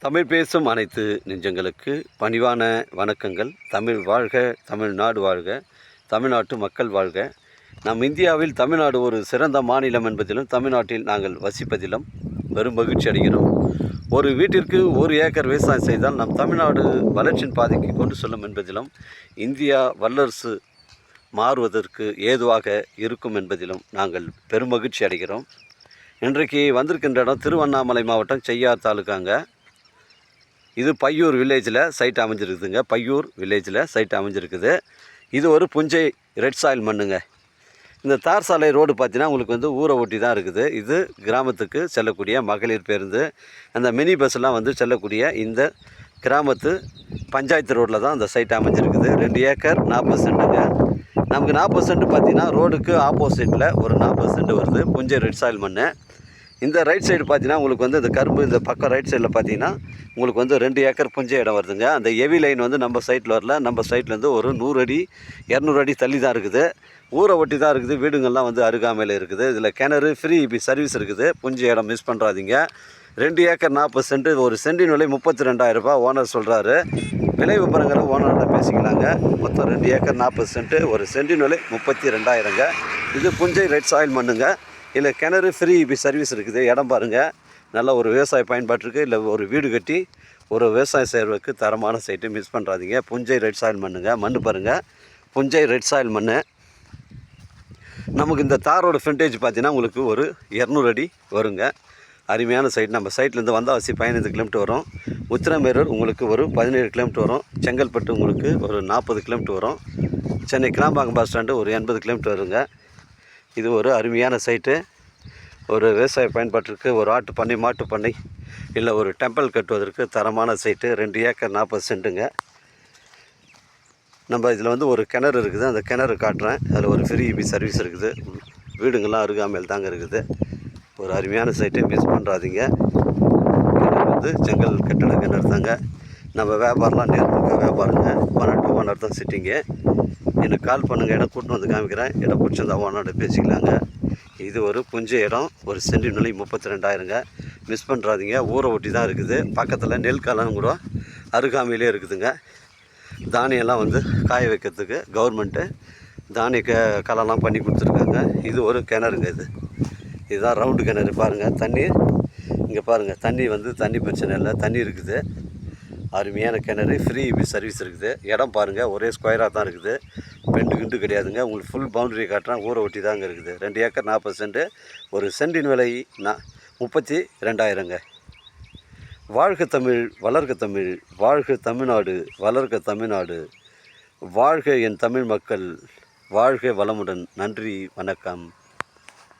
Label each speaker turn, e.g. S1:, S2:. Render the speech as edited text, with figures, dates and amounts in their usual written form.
S1: தமிழ் பேசும் அனைத்து நெஞ்சங்களுக்கு பணிவான வணக்கங்கள். தமிழ் வாழ்க, தமிழ்நாடு வாழ்க, தமிழ்நாட்டு மக்கள் வாழ்க. நம் இந்தியாவில் தமிழ்நாடு ஒரு சிறந்த மாநிலம் என்பதிலும் தமிழ்நாட்டில் நாங்கள் வசிப்பதிலும் பெரும் மகிழ்ச்சி அடைகிறோம். ஒரு வீட்டிற்கு 1 ஏக்கர் விவசாயம் செய்தால் நம் தமிழ்நாடு வளர்ச்சியின் பாதைக்கு கொண்டு செல்லும் என்பதிலும் இந்தியா வல்லரசு மாறுவதற்கு ஏதுவாக இருக்கும் என்பதிலும் நாங்கள் பெரும் மகிழ்ச்சி அடைகிறோம். இன்றைக்கு வந்திருக்கின்ற இடம் திருவண்ணாமலை மாவட்டம் செய்யார் தாலுக்காங்க. இது பையூர் வில்லேஜில் சைட் அமைஞ்சிருக்குதுங்க. பையூர் வில்லேஜில் சைட் அமைஞ்சிருக்குது. இது ஒரு புஞ்சை ரெட் சாயில் மண்ணுங்க. இந்த தார் சாலை ரோடு பார்த்தீங்கன்னா உங்களுக்கு ஊரை ஒட்டி தான் இருக்குது. இது கிராமத்துக்கு செல்லக்கூடிய மகளிர் பேருந்து, அந்த மினி பஸ்ஸெலாம் செல்லக்கூடிய இந்த கிராமத்து பஞ்சாயத்து ரோட்டில் தான் அந்த சைட் அமைஞ்சிருக்குது. 2 ஏக்கர் 40 சென்ட்டுங்க. நமக்கு 40 சென்ட் பார்த்திங்கன்னா ரோடுக்கு ஆப்போசிட்டில் ஒரு 40 சென்ட் வருது. புஞ்சை ரெட் சாயில் மண். இந்த ரைட் சைடு பார்த்தீங்கன்னா உங்களுக்கு இந்த கரும்பு இந்த பக்கம் ரைட் சைடில் பார்த்தீங்கன்னா உங்களுக்கு 2 ஏக்கர் புஞ்சை இடம் வருதுங்க. அந்த ஹெவி லைன் நம்ம சைட்டில் வரல. நம்ம சைட்லேருந்து ஒரு 100 அடி 200 அடி தள்ளி தான் இருக்குது. ஊரை ஒட்டி தான் இருக்குது. வீடுங்கள்லாம் அருகாமையில் இருக்குது. இதில் கிணறு ஃப்ரீ சர்வீஸ் இருக்குது. புஞ்சை இடம் மிஸ் பண்ணுறாதீங்க. 2 acre 40 send. ஒரு சென்டின் விலை 32,000 ரூபாய் ஓனர் சொல்கிறாரு. விலை விபரங்களை ஓனரோட பேசிக்கலாங்க. மொத்தம் 2 ஏக்கர் 40 சென்ட். ஒரு சென்டின் விலை 32,000ங்க. இது புஞ்சை ரெட் சாயில் மண்ணுங்க. இல்லை கிணறு ஃப்ரீ சர்வீஸ் இருக்குது. இடம் பாருங்கள், நல்ல ஒரு விவசாய பயன்பாட்டிற்கு இல்லை ஒரு வீடு கட்டி ஒரு விவசாயம் செய்கிறதுக்கு தரமான சைட்டு. மிஸ் பண்ணுறாதீங்க. புஞ்சை ரெட் சாயில் மண்ணுங்க. மண் பாருங்கள், புஞ்சை ரெட் சாயில் மண். நமக்கு இந்த தாரோட ஃப்ரண்டேஜ் பார்த்தீங்கன்னா உங்களுக்கு ஒரு 200 அடி வருங்க. அருமையான சைட். நம்ம சைட்லேருந்து வந்தாவாசி 15 கிலோமீட்டர் வரும். உத்திரமேரூர் உங்களுக்கு ஒரு 17 கிலோமீட்டர் வரும். செங்கல்பட்டு உங்களுக்கு ஒரு 40 கிலோமீட்டர் வரும். சென்னை கிளாம்பாக்கம் பஸ் ஸ்டாண்டு ஒரு 80 கிலோமீட்டர் வருங்க. இது ஒரு அருமையான சைட்டு. ஒரு விவசாய பயன்பாட்டிற்கு, ஒரு ஆட்டு பண்ணை, மாட்டு பண்ணை, இல்லை ஒரு டெம்பிள் கட்டுவதற்கு தரமான சைட்டு. 2 ஏக்கர் 40 சென்ட்டுங்க. நம்ம இதில் ஒரு கிணறு இருக்குது. அந்த கிணறு காட்டுறேன். அதில் ஒரு ஃப்ரீ சர்வீஸ் இருக்குது. வீடுங்கள்லாம் அருகாமையில் தாங்க இருக்குது. ஒரு அருமையான சைட்டு. மிஸ் பண்ணுறாதீங்க. கிணறு செங்கல் கட்டட கிணறு தாங்க. நம்ம வியாபாரம்லாம் நேர்முக வியாபாரங்க. ஓனர் டு ஓனர் தான் சிட்டிங்கு. எனக்கு கால் பண்ணுங்கள். இடம் கூட்டின்னு காமிக்கிறேன். இடம் பிடிச்சிருந்தா ஓனரோட பேசிக்கலாங்க. இது ஒரு புஞ்சை இடம். ஒரு சென்டின் விலை 32,000ங்க. மிஸ் பண்ணுறாதீங்க. ஊரை ஒட்டி தான் இருக்குது. பக்கத்தில் நெல் காலம் கூட அருகாமையிலே இருக்குதுங்க. தானியெல்லாம் காய வைக்கிறதுக்கு கவர்மெண்ட்டு தானிய களம்லாம் பண்ணி கொடுத்துருக்காங்க. இது ஒரு கிணறுங்க. இதுதான் ரவுண்டு கிணறு. பாருங்கள் தண்ணி இங்கே பாருங்கள். தண்ணி தண்ணி பிரச்சனை இல்லை, தண்ணி இருக்குது. அருமையான கிணறு. ஃப்ரீ சர்வீஸ் இருக்குது. இடம் பாருங்கள், ஒரே ஸ்கொயராக தான் இருக்குது. பெண்டு கிண்டு கிடையாதுங்க. உங்களுக்கு ஃபுல் பவுண்டரி காட்டுறேன். ஊரை ஒட்டி தாங்க இருக்குது. 2 ஏக்கர் 40 சென்ட். ஒரு சென்டின் விலை 32,000ங்க. வாழ்க தமிழ், வளர்க தமிழ். வாழ்க தமிழ்நாடு, வளர்க தமிழ்நாடு. வாழ்க என் தமிழ் மக்கள். வாழ்க வளமுடன். நன்றி, வணக்கம்.